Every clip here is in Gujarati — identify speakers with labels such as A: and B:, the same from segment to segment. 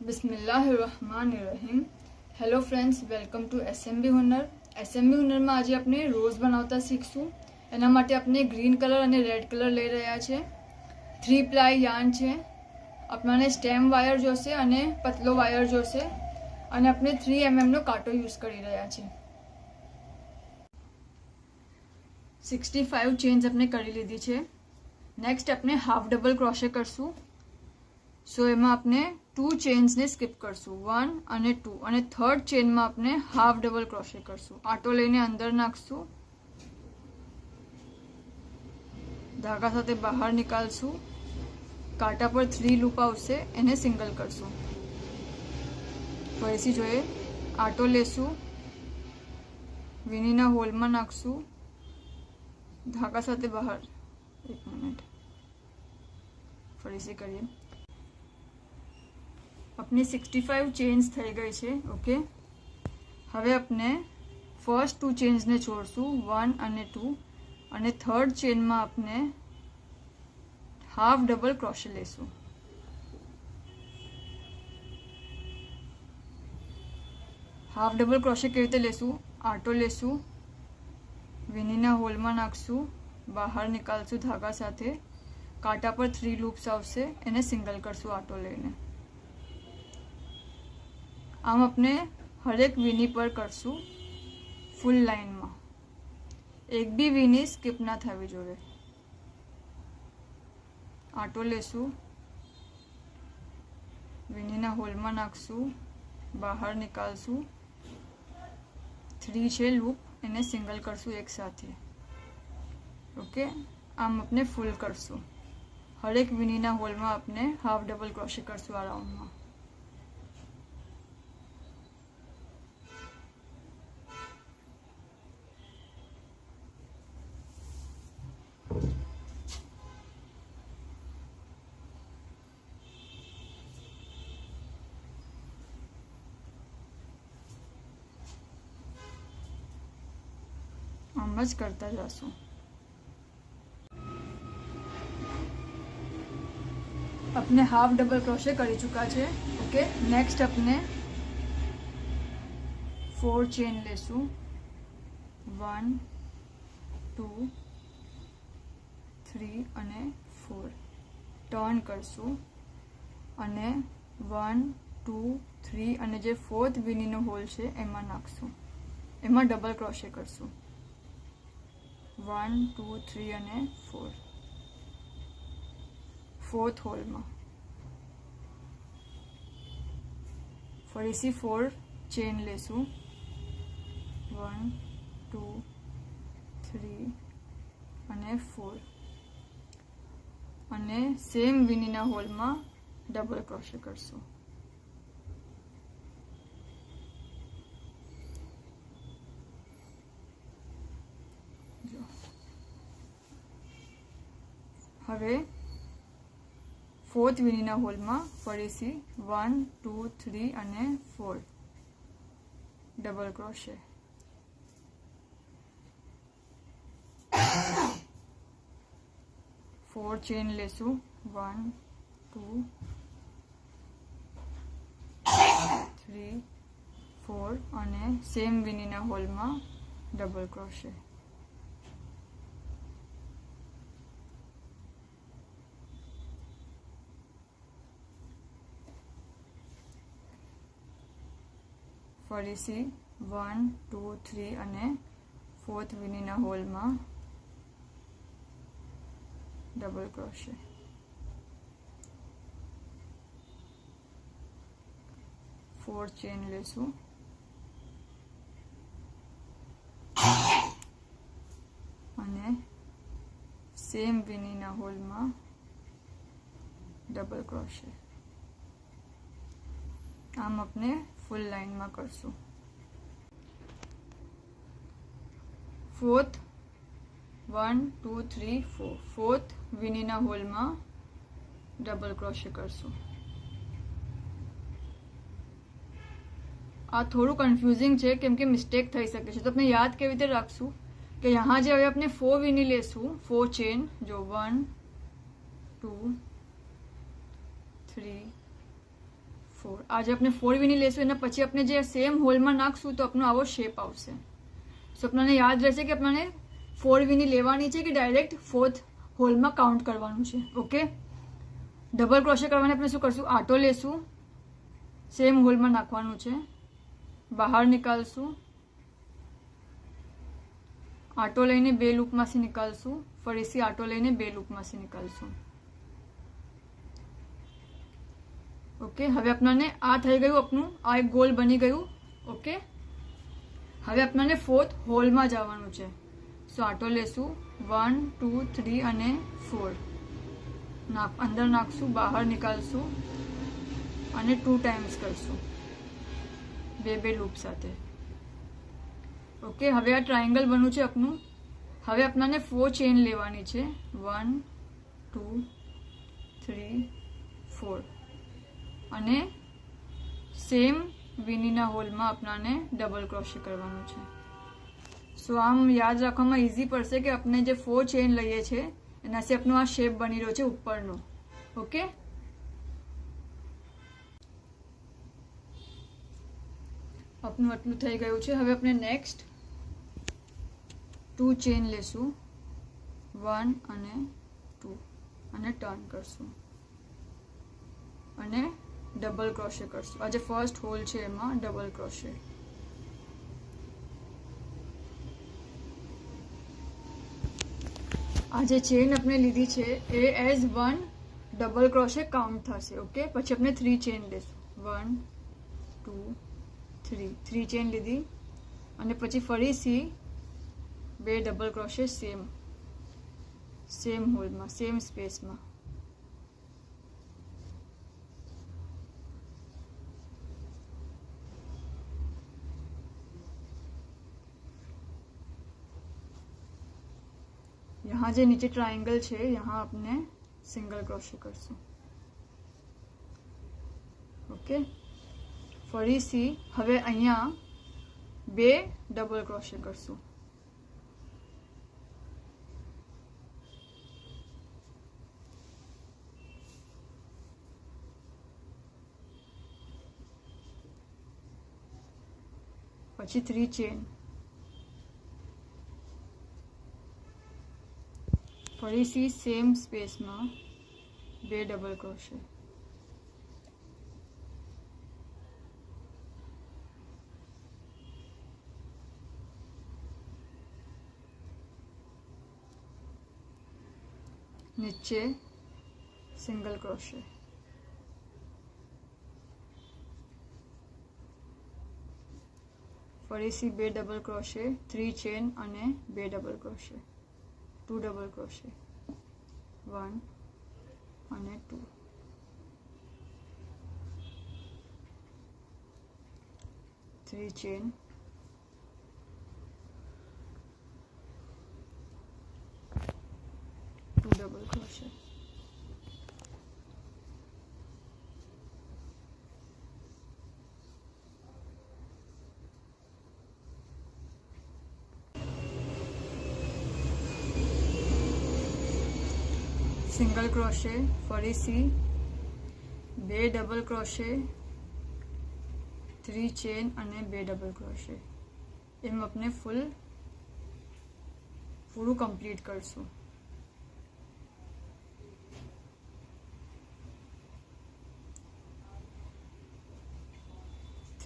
A: બિસ્મિલ્લાહિર્રહમાનિર્રહીમ. Hello friends, welcome to SMB Hunar. SMB હુનરમાં આજે આપણે રોઝ બનાવતા શીખશું. એના માટે આપણે ગ્રીન કલર અને રેડ કલર લઈ રહ્યા છે. 3 પ્લાય યાર્ન છે. આપણને સ્ટેમ વાયર જોશે અને પતલો વાયર જોશે અને આપણે 3 mm નો કાંટો યુઝ કરી રહ્યા છે. 65 ચેન્સ આપણે કરી લીધી છે. નેક્સ્ટ આપણે હાફ ડબલ ક્રોશે કરશું. સો એમાં આપણે 2 ચેન્સને સ્કીપ કરશું, 1 અને 2, અને થર્ડ ચેનમાં આપણે હાફ ડબલ ક્રોશે કરશું. આટો લઈને અંદર નાખશું, ધાગા સાથે બહાર નીકાળશું, કાંટા પર 3 લૂપ આવશે, એને સિંગલ કરશું. ફરીથી જોઈએ, આટો લેશું, વીણીના હોલમાં નાખશું, ધાગા સાથે બહાર. 1 મિનિટ, ફરીથી કરીએ. अपनी 65 चेन्स થઈ ગઈ છે. ઓકે, હવે આપણે ફર્સ્ટ 2 ચેન્સને છોડશું, 1 અને 2, અને થર્ડ ચેનમાં આપણે હાફ ડબલ ક્રોશે લેશું. હાફ ડબલ ક્રોશે કેવી રીતે લેશું? આટો લેશું, વીણીના હોલમાં નાખશું, બહાર નીકાળશું ધાગા સાથે, કાંટા પર 3 લૂપ્સ આવશે, એને સિંગલ કરશું આટો લઈને. આમ આપણે હરેક વીણી પર કરશું ફૂલ લાઈનમાં. એક બી વીણી સ્કીપ ના થવી જોઈએ. આટો લેશું, વીણીના હોલમાં નાખશું, બહાર નીકાળશું, 3 છે લૂપ, એને સિંગલ કરશું એક સાથે. ઓકે, આમ આપણે ફૂલ કરશું. હરેક વીણીના હોલમાં આપણે હાફ ડબલ ક્રોશે કરશું આ રાઉન્ડમાં. આમ જ કરતા જશું. अपने हाफ डबल क्रोशे કરી ચૂક્યા છે. ઓકે, નેક્સ્ટ આપણે 4 ચેન લેશું, 1 2 3 અને 4. ટર્ન કરશું અને 1 2 3 અને જે ફોર્થ વીણીનો હોલ છે એમાં નાખશું. એમાં ડબલ ક્રોશે કરશું, 1 2 3 અને 4. ફોર્થ હોલમાં ફરીથી 4 ચેન લેશું, 1 2 3 અને 4, અને સેમ વીણીના હોલમાં ડબલ ક્રોશે કરશું. હવે ફોર્થ વીણીના હોલમાં ફરીથી 1 2 3 અને 4 ડબલ ક્રોશે. 4 ચેન લેશું, 1 2 3 4, અને સેમ વીણીના હોલમાં ડબલ ક્રોશે. ફરીથી 1 2 3 અને ફોર્થ વીણીના હોલમાં ડબલ ક્રોશે. 4 ચેન લેશું, અને સેમ વીણીના હોલમાં ડબલ ક્રોશે. આમ આપણે ફૂલ લાઈનમાં કરશું. ફોર્થ 1 2 3 4, ફોર્થ વીણીના હોલમાં ડબલ ક્રોશે કરશું. આ થોડું કન્ફ્યુઝિંગ છે કેમ કે મિસ્ટેક થઈ શકે છે, તો આપણે યાદ કેવી રીતે રાખશું કે यहाँ જે હવે આપણે 4 વીણી લેશું, 4 ચેન, જો 1 2 3 4 આજે આપણે 4 વીની લેશું એના પછી આપણે જે સેમ હોલમાં નાખશું તો આપણો આવો શેપ આવશે. સો આપણને યાદ રહેશે કે આપણને 4 વીની લેવાની છે કે ડાયરેક્ટ 4th હોલમાં કાઉન્ટ કરવાનું છે. ઓકે, ડબલ ક્રોશે કરવાને આપણે શું કરશું, આટો લેશું, સેમ હોલમાં નાખવાનું છે, બહાર નીકાળશું, આટો લઈને 2 લૂપમાંથી નીકાળશું, ફરીથી આટો લઈને 2 લૂપમાંથી નીકાળશું. ઓકે, હવે આપણને આ થઈ ગયું, આપણું આ એક ગોલ બની ગયું. ઓકે, હવે આપણને 4th હોલમાં જવાનું છે. સો આટો લેશું, 1 2 3 અને 4 અંદર નાખશું, બહાર નીકાળશું અને 2 ટાઈમ્સ કરશું 2 લૂપ સાથે. ઓકે, હવે આ ટ્રાયંગલ બન્યું છે આપણું. હવે આપણને 4 ચેન લેવાની છે, 1 2 3 4 અને સેમ વીનીના હોલમાં આપણને ડબલ ક્રોશે કરવાનું છે. સો આમ યાદ રાખવામાં ઇઝી પડશે કે આપણે જે 4 ચેન લઈએ છીએ એનાથી આપણો આ શેપ બની રહ્યો છે ઉપરનો. ઓકે, આપણું આટલું થઈ ગયું છે. હવે આપણે નેક્સ્ટ 2 ચેન લેશું, 1 અને 2 અને ટર્ન કરશું અને ડબલ ક્રોશે કરશું. આ જે ફર્સ્ટ હોલ છે એમાં ડબલ ક્રોશે. આ જે ચેન આપણે લીધી છે એ એઝ 1 ડબલ ક્રોશે કાઉન્ટ થશે. ઓકે, પછી આપણે 3 ચેન લેશું, 1 2 3 ચેન લીધી અને પછી ફરીથી 2 ડબલ ક્રોશે સેમ હોલમાં, સેમ સ્પેસમાં. यहाँ जो नीचे ट्रायंगल है यहाँ अपने सिंगल क्रोशे करશું. ओके, ફરીથી હવે અહીંયા 2 ડબલ ક્રોશે કરશું. પછી 3 ચેન, ફરીથી સેમ સ્પેસમાં 2 ડબલ ક્રોશે. નીચે સિંગલ ક્રોશે. ફરીથી 2 ડબલ ક્રોશે, 3 ચેન અને 2 ડબલ ક્રોશે, 2 ડબલ ક્રોશે, 1 અને 2. Three chain, 2 double crochet. Single crochet, फरीथी 2 डबल क्रोशे, 3 चेन અને 2 ડબલ ક્રોશે. એમ આપણે પૂરું કમ્પ્લીટ કરશું.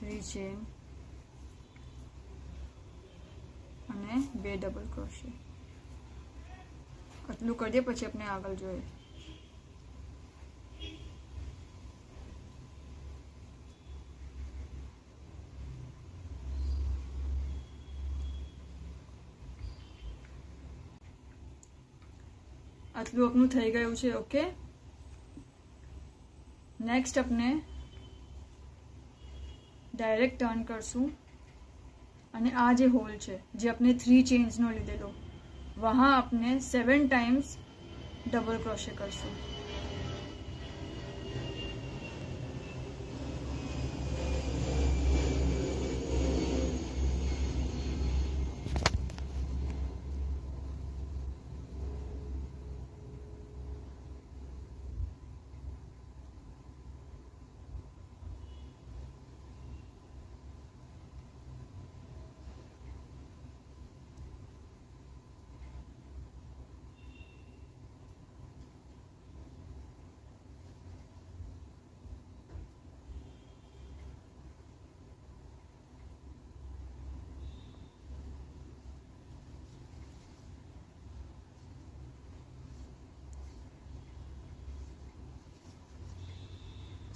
A: 3 ચેન અને 2 ડબલ ક્રોશે. આટલું કરીએ પછી આપણે આગળ જોઈએ. આટલું આપણું થઈ ગયું છે. ઓકે, નેક્સ્ટ આપણે ડાયરેક્ટ ટર્ન કરશું અને આ જે હોલ છે જે આપણે 3 ચેન્સનો લીધેલો वहाँ अपने 7 टाइम्स डबल क्रोशे करશું.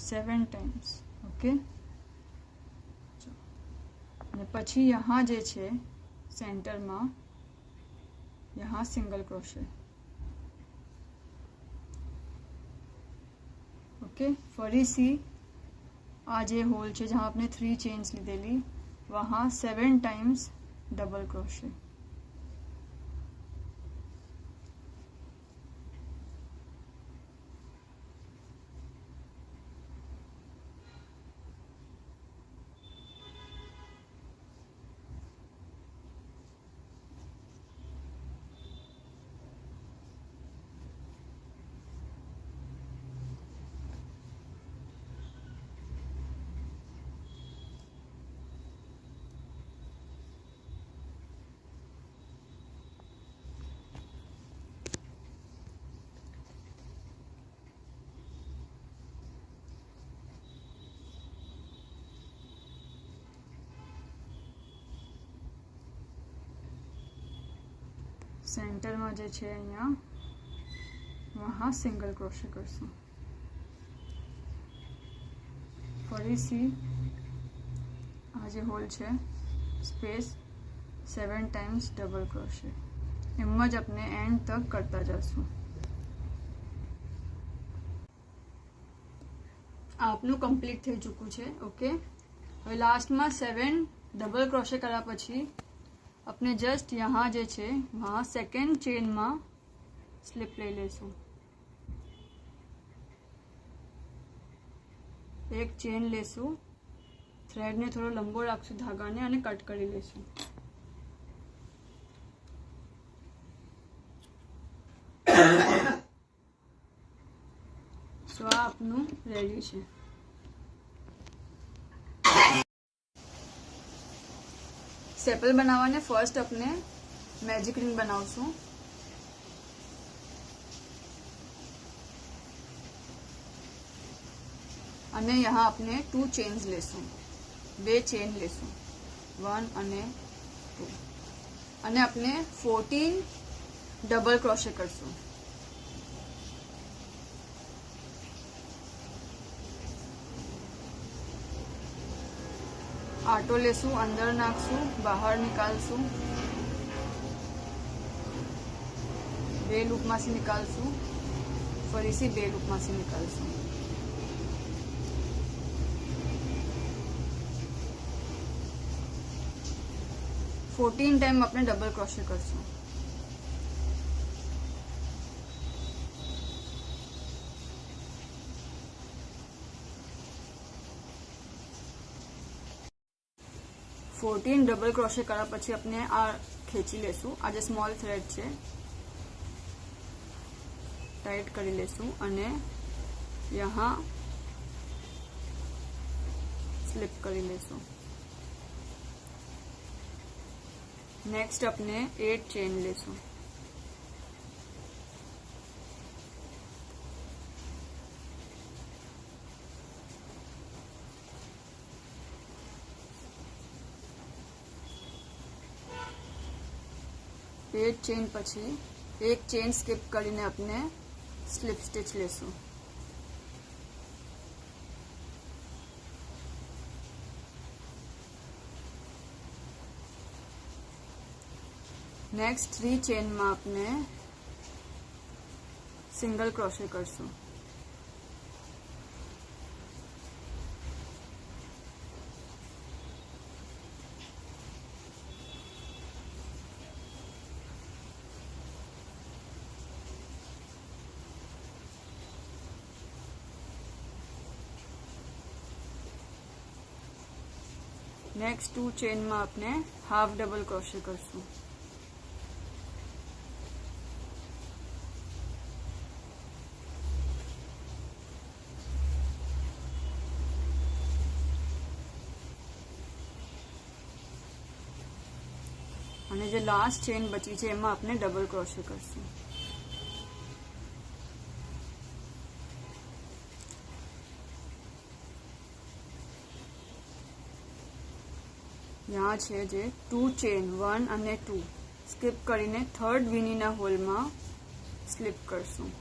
A: 7 टाइम्स. ओके, અને પછી यहाँ જે છે સેન્ટરમાં यहाँ સિંગલ ક્રોશે. ओके, फरी सी आ जे होल है जहाँ आपने 3 चेन्स लीधेली वहाँ 7 टाइम्स डबल क्रोशे. सेंटर में जे छे अहींया वहाँ सिंगल क्रोशे करशुं. फरीथी आ जे होल छे स्पेस 7 टाइम्स डबल क्रोशे. एम ज अपने एंड तक करता जशुं. आपनु कम्प्लीट थई चूक्युं छे. ओके, हवे लास्ट में 7 डबल क्रोशे कर्या पछी अपने जस्ट यहाँ जे छे वहाँ सेकेंड चेन में स्लिप लई लेशुं. एक चेन लेशुं, थ्रेड ने थोड़ो लंबो राखशुं धागा ने अने कट करी लेशुं. सो आ आपनु रेडी छे. सेपल बनावाने फर्स्ट अपने मैजिक रिंग बनावशुं. अने यहाँ अपने 2 चेन्स लेशुं, 2 चेन लेशुं, 1 अने 2 अने अपने 14 डबल क्रोशे करशुं. आटो लेशुं, अंदर नाखशुं, बहार निकालशुं, 2 लूप मांथी निकालशुं, फरीथी 2 लूप मांथी निकालशुं. फोर्टीन टाइम अपने डबल क्रोशे करशुं. फोर्टीन डबल क्रोशे कर्या पछी अपने आ खेची लेशुं. आज स्मॉल थ्रेड छे टाइट करी लेशुं अने यहाँ स्लिप करी लेशुं. नेक्स्ट अपने 8 चेन लेशुं. एट चेन पछी एक चेन स्कीप करीने अपने स्लिप स्टिच लेशुं. नेक्स्ट 3 चेन में अपने सिंगल क्रोशे करशुं. नेक्स्ट 2 चेन में अपने हाफ डबल क्रोशे करशुं. અને જે લાસ્ટ ચેન બચી છે એમાં આપણે ડબલ ક્રોશે કરશું. यहाँ છે જે 2 ચેન 1 અને 2 સ્કીપ કરીને થર્ડ વીનીના હોલમાં સ્લીપ કરશું.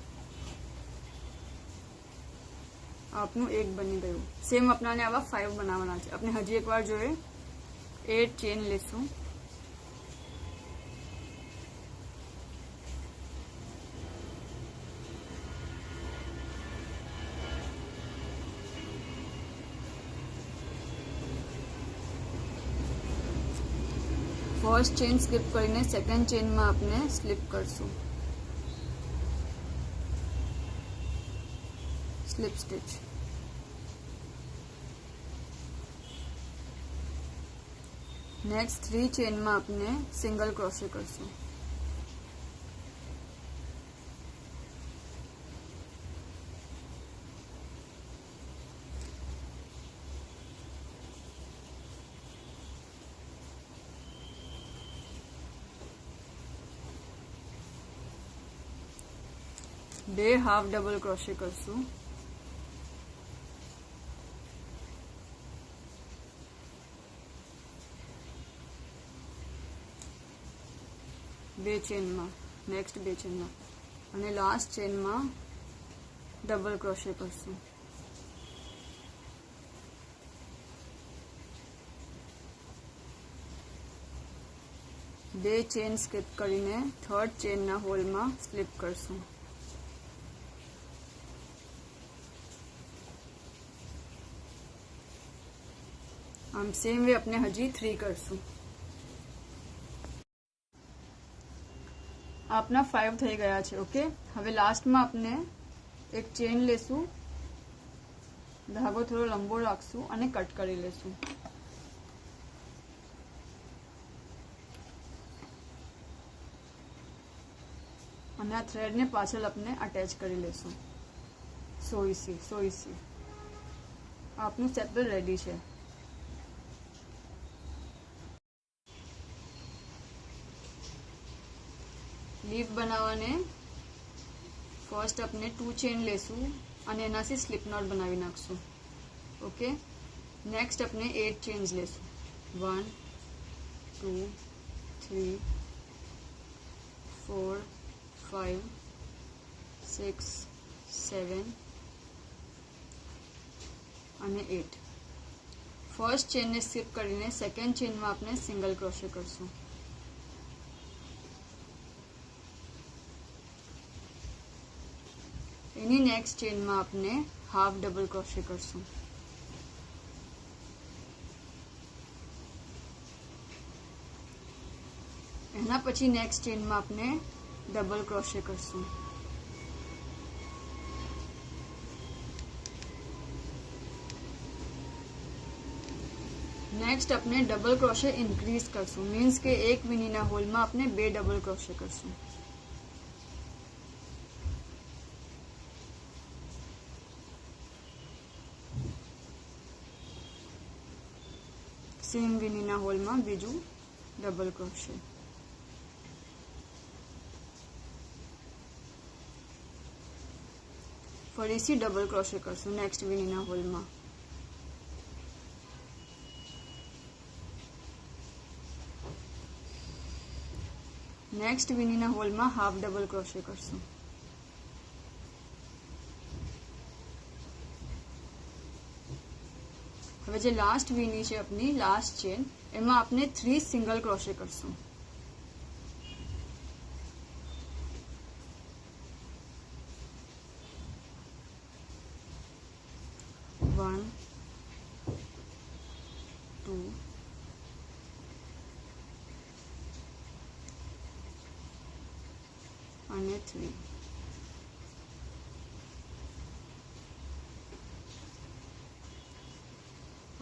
A: आपनु 1 बनी गयु। सेम अपनाने आवा 5 बनावाना छे। अपने हजी एक बार जोईए 8 चेन लेशुं। फर्स्ट चेन स्किप करीने सेकंड चेन में आपने स्लिप करशुं, स्लिप स्टिच। नेक्स्ट 3 चेन में आपने सिंगल क्रोशे करशुं। बे हाफ डबल क्रोशे करशुं। बे चेन में नेक्स्ट बे चेन में अने लास्ट चेन में डबल क्रोशे करशुं। बे चेन स्किप करीने थर्ड चेन ना होल में स्लिप करशुं। आम सेम वे अपने हजी 3 करशुं। आपना 5 थई गया छे। ओके, हवे लास्ट में आपने एक चेन लेशुं, धागो थोड़ो लंबो राखशुं अने कट करी लेशुं। अने आ थ्रेड ने पाछळ अपने अटेच करी लेशुं। सोईसी आपनु स्टेपल रेडी छे। लीफ बनावाने फर्स्ट अपने 2 चेन लेशुं अने एनाथी स्लिप नॉट बनावी नाखशुं। ओके, नेक्स्ट अपने 8 चेन्स लेशुं। 1 2 3 4 5 6 7 अने 8। फर्स्ट चेन ने स्किप करीने सेकंड चेन में आपने सिंगल क्रोशे करशुं। एनी नेक्स्ट चेन में आपने हाफ डबल क्रोशे करशुं। एना पछी नेक्स्ट चेन में आपने डबल क्रोशे करशुं। नेक्स्ट अपने डबल क्रोशे इंक्रीज करशुं, मीन्स के एक वीनीना होल में आपने 2 डबल क्रोशे करशुं। सेम वीनीना होल में बीजू डबल क्रोशे। फरीथी डबल क्रोशे करशुं नेक्स्ट वीनीना होल में। नेक्स्ट वीनीना होल में हाफ डबल क्रोशे करशुं। हवे जे लास्ट वीनी छे अपनी लास्ट चेन एमां आपने 3 सिंगल क्रोशे करशुं। 1 2 અને 3।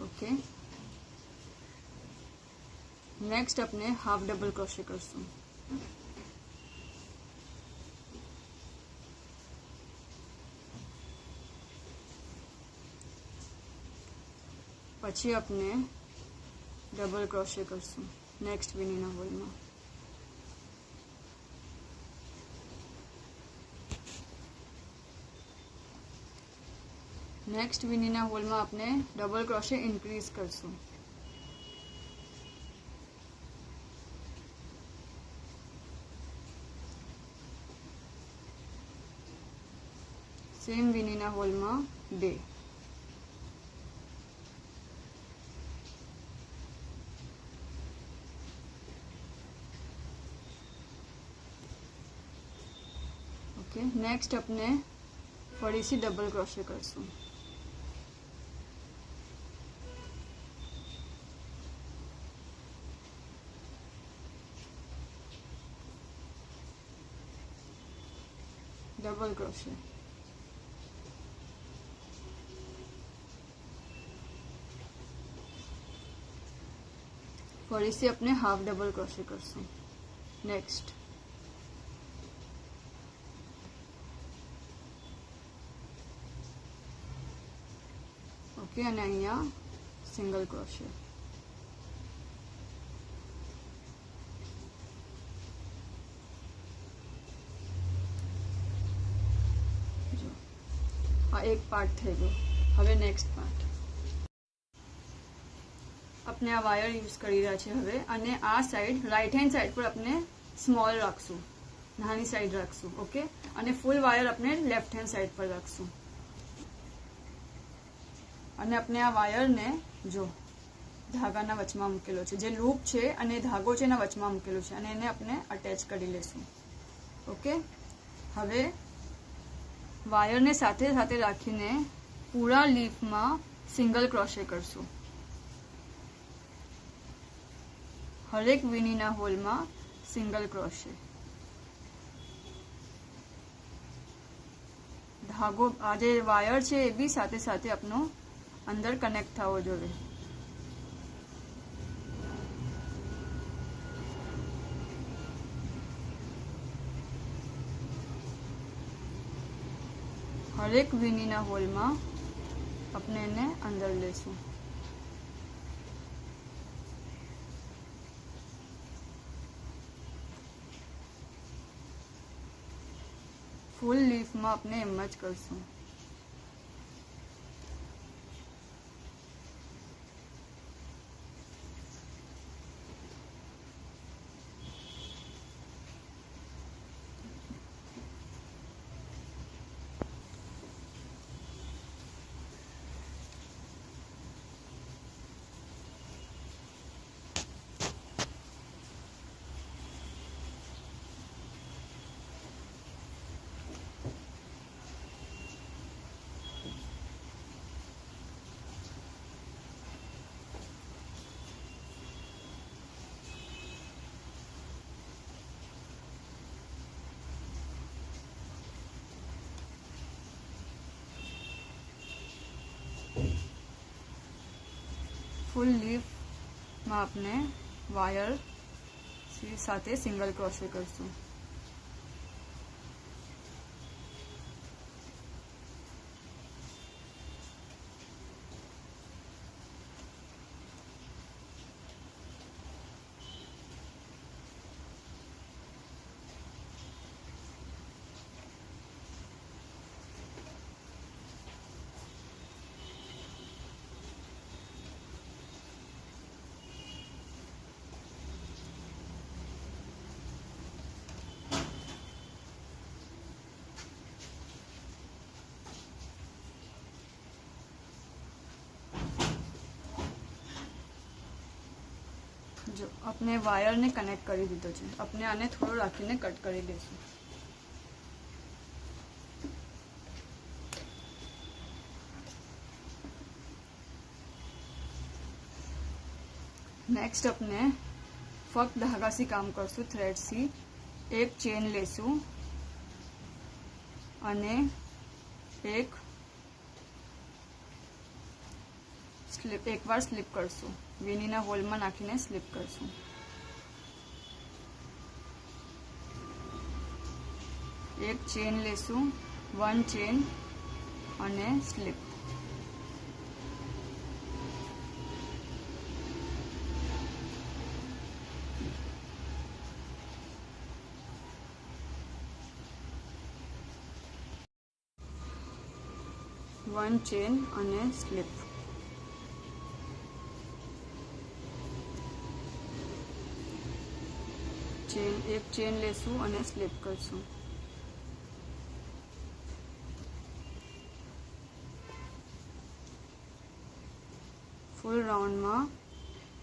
A: ओके, नेक्स्ट अपने हाफ डबल क्रोशे करशुं। पछी अपने डबल क्रोशे करशुं नेक्स्ट वीनीना होल में। नेक्स्ट वीनीना होल में आपने डबल क्रोशे इंक्रीज करशुं। सेम वीनीना होल में 2। नेक्स्ट अपने थोड़ी सी डबल क्रोशे करसूँ। डबल क्रोशे, थोड़ी सी अपने हाफ डबल क्रोशे करसूँ। नेक्स्ट ओके, અને અહીંયા સિંગલ ક્રોશે। જો આ એક પાર્ટ થઈ ગયો। હવે નેક્સ્ટ પાર્ટ આપણે આ વાયર યુઝ કરી રહ્યા છે હવે, અને આ સાઈડ રાઈટ હેન્ડ સાઈડ પર આપણે સ્મોલ રાખશું, નાની સાઈડ રાખશું। ઓકે, અને ફૂલ વાયર આપણે લેફ્ટ હેન્ડ સાઈડ પર રાખશું। અને આપણે આ વાયરને જો ધાગાના વચમાં મૂકેલો છે, જે લૂપ છે અને ધાગો છે એના વચમાં મૂકેલો છે, અને એને આપણે અટેચ કરી લેશું। ઓકે, હવે વાયરને સાથે સાથે રાખીને પૂરા લીફમાં સિંગલ ક્રોશે કરશું। હરેક વીણીના હોલમાં સિંગલ ક્રોશે। ધાગો આ જે વાયર છે એ બી સાથે સાથે આપણો अंदर कनेक्ट थवो जोईए। हरेक वीनीना होल में अपने ने अंदर लेशुं। फूल लीफ में अपने एम ज करशुं। फूल लीफ में अपने वायर साथे सिंगल क्रोशे करशुं। जो अपने वायर ने कनेक्ट कर दीधो छे, अपने आने थोड़ो राखीने कट करी देशुं। नेक्स्ट अपने फक्त धागा सी काम करशुं, थ्रेड सी। एक चेन लेशुं अने एक स्लीप, एक बार स्लीप करशुं, वीनीना होल में नाखीने स्लीप करशुं। एक चेन लेशुं, वन चेन अने स्लीप। वन चेन अने स्लीप। चेन, एक चेन लेशुं अने स्लीप करशुं। फूल राउंड में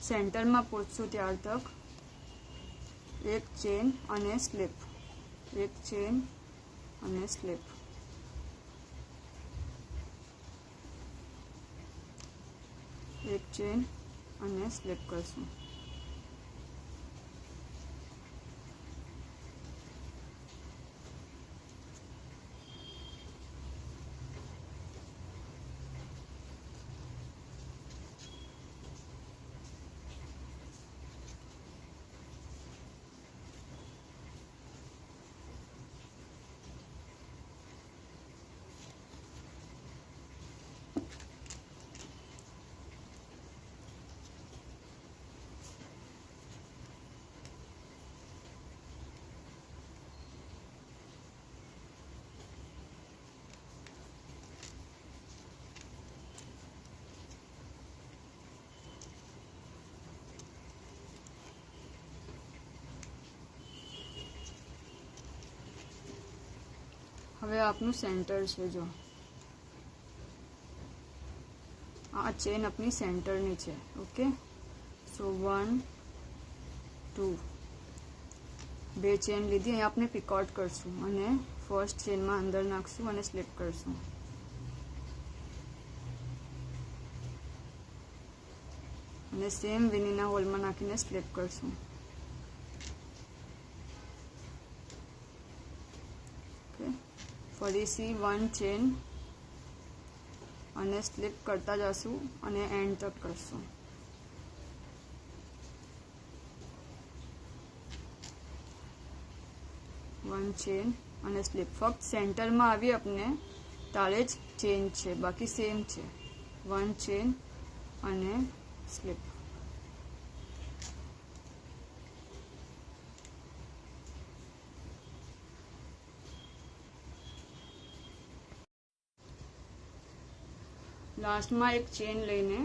A: सेंटर में पहुंचशुं त्यार तक एक चेन अने स्लीप, एक चेन અને સ્લીપ. એક ચેન અને સ્લીપ કરશું. હવે આપનું સેન્ટર છે. જો આ ચેન આપની સેન્ટરની છે. ઓકે, સો 1 2 બે ચેન લીધી. અહીં આપણે પિકઆઉટ કરશું અને ફર્સ્ટ ચેનમાં અંદર નાખશું અને સ્લીપ કરશું. અને સેમ વિનીના હોલમાં નાખીને સ્લીપ કરશું. ફરીથી 1 ચેન અને સ્લીપ કરતા જશું અને એન્ડ તક કરશું. વન ચેન અને સ્લીપ. ફક્ત સેન્ટરમાં આવી આપણે તારે જ ચેન છે, બાકી સેમ છે. 1 ચેન અને સ્લીપ. લાસ્ટમાં એક ચેન લઈને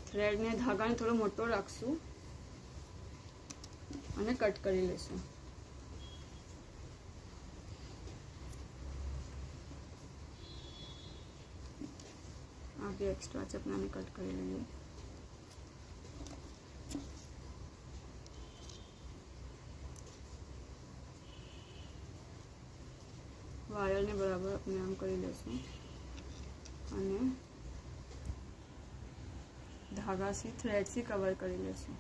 A: થ્રેડને ધાગાને થોડો મોટો રાખશું અને કટ કરી લેશું. આ બે એક્સ્ટ્રા છે, આપણે કટ કરી લઈએ. વાયરને બરાબર આપણે આમ કરી લેશું અને धागाથી થ્રેડથી કવર કરી લેશું.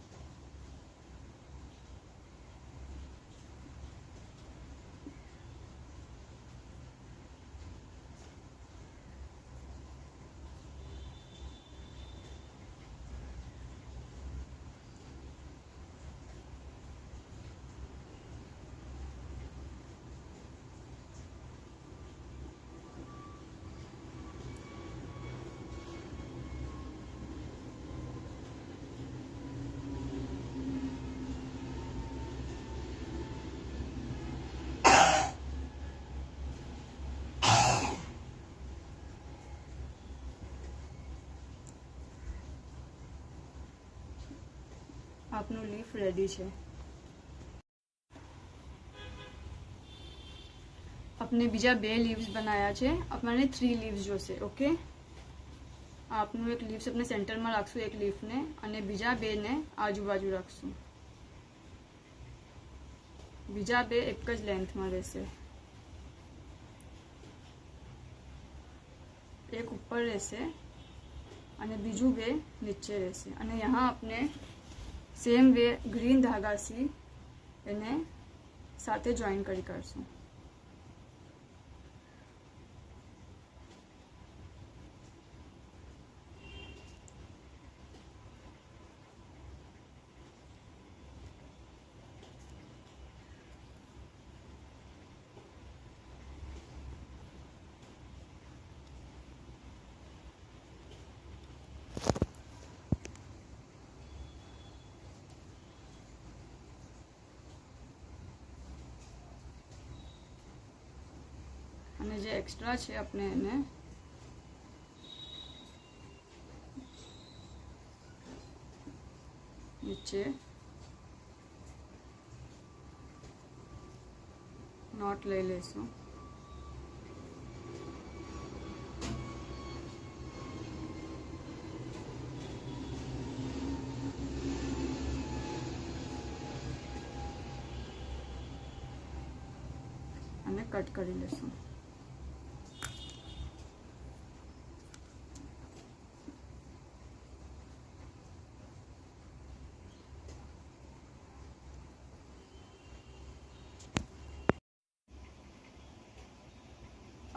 A: આપનું લીફ રેડી છે. આપણે બીજા 2 લીવ્સ બનાવ્યા છે. આપણને 3 લીવ્સ જોશે. ઓકે, આપનું એક લીવ્સ આપણે સેન્ટરમાં રાખશું, એક લીફને, અને બીજા 2 ને આજુબાજુ રાખશું. બીજા 2 એક જ લેન્થમાં રહેશે. એક ઉપર રહેશે અને બીજું 2 નીચે રહેશે. અને यहाँ આપણે सेम वे ग्रीन धागा से એને સાથે જોઈન કરી કરશું. અને જે એક્સ્ટ્રા છે આપણે એને નીચે નોટ લઈ લેશું. અને કટ કરી લેશું.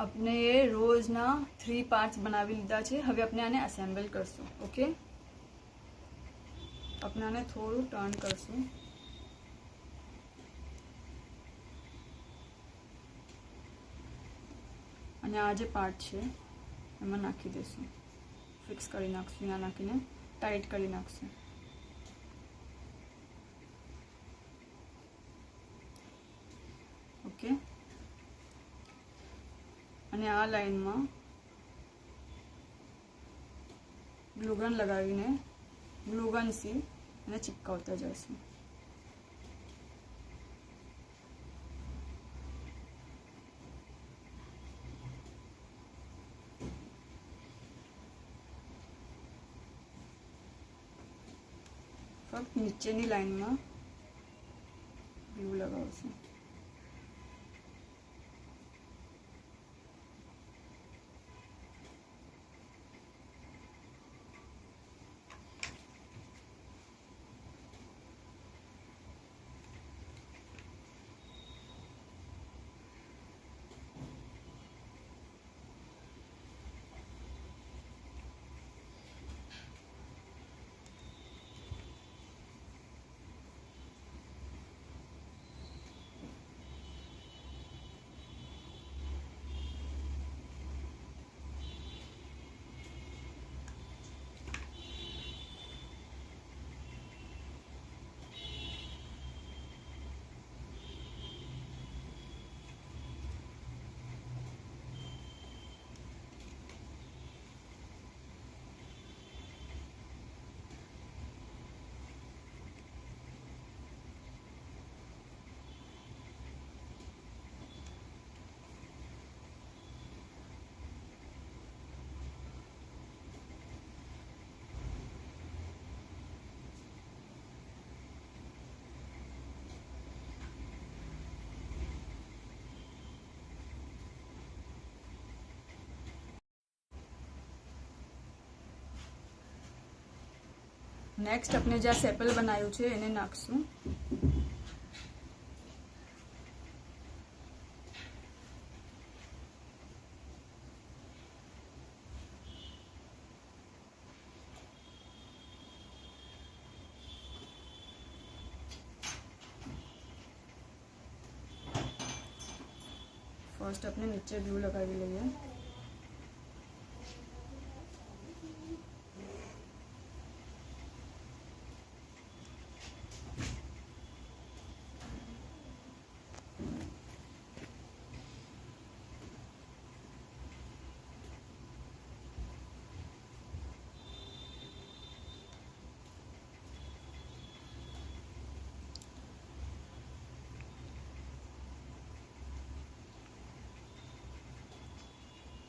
A: આપણે એ રોઝના 3 પાર્ટ્સ બનાવી લીધા છે. હવે આપણે આને એસેમ્બલ કરશું. ઓકે, આપણે આને થોડું ટર્ન કરશું. અને આ જે પાર્ટ છે એમાં નાખી દઈશું, ફિક્સ કરી નાખશું. અહીંયા નાખીને ટાઈટ કરી નાખશું. ઓકે, અને આ લાઈનમાં ગ્લુગન લગાવીને ગ્લુગનથી એને ચિપકાવતા જઈશું. ફક્ત નીચેની લાઈનમાં ગ્લુ લગાવશું. નેક્સ્ટ આપણે જે સેપલ બનાવ્યું છે એને નાખશું. ફર્સ્ટ આપણે નીચે ગ્લુ લગાવી લઈએ.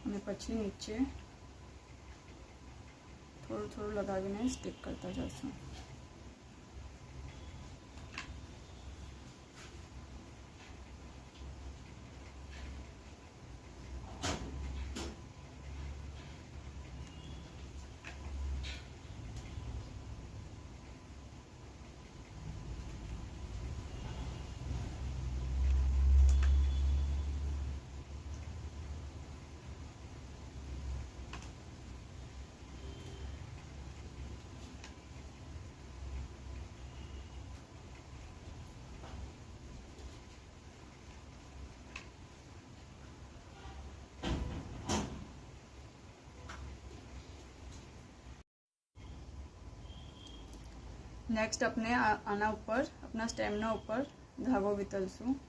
A: અને પછી નીચે થોડું થોડું લગાવીને સ્ટિક કરતા જઈશું. નેક્સ્ટ આપણે આના ઉપર આપણા સ્ટેમના ઉપર ધાગો વિતલશું.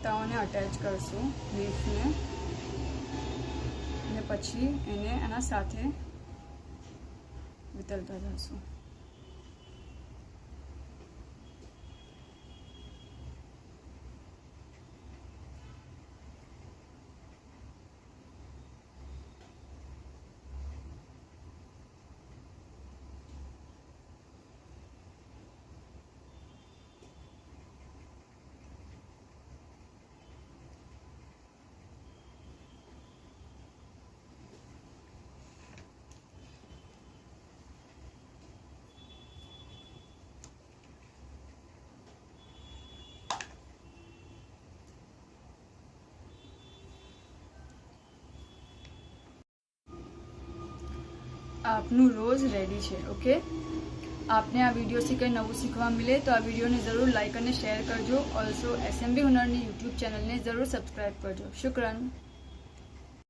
A: પત્તાઓને અટેચ કરશું લીફને, અને પછી એને એના સાથે વિતરતા જશું. આપનું રોઝ રેડી છે. ઓકે, આપને આ વિડીયોથી કંઈ નવું શીખવા મળે તો આ વિડીયોને જરૂર લાઇક અને શેર કરજો. ઓલ્સો SMB હુનરની યુટ્યુબ ચેનલને જરૂર સબસ્ક્રાઈબ કરજો. શુક્રન.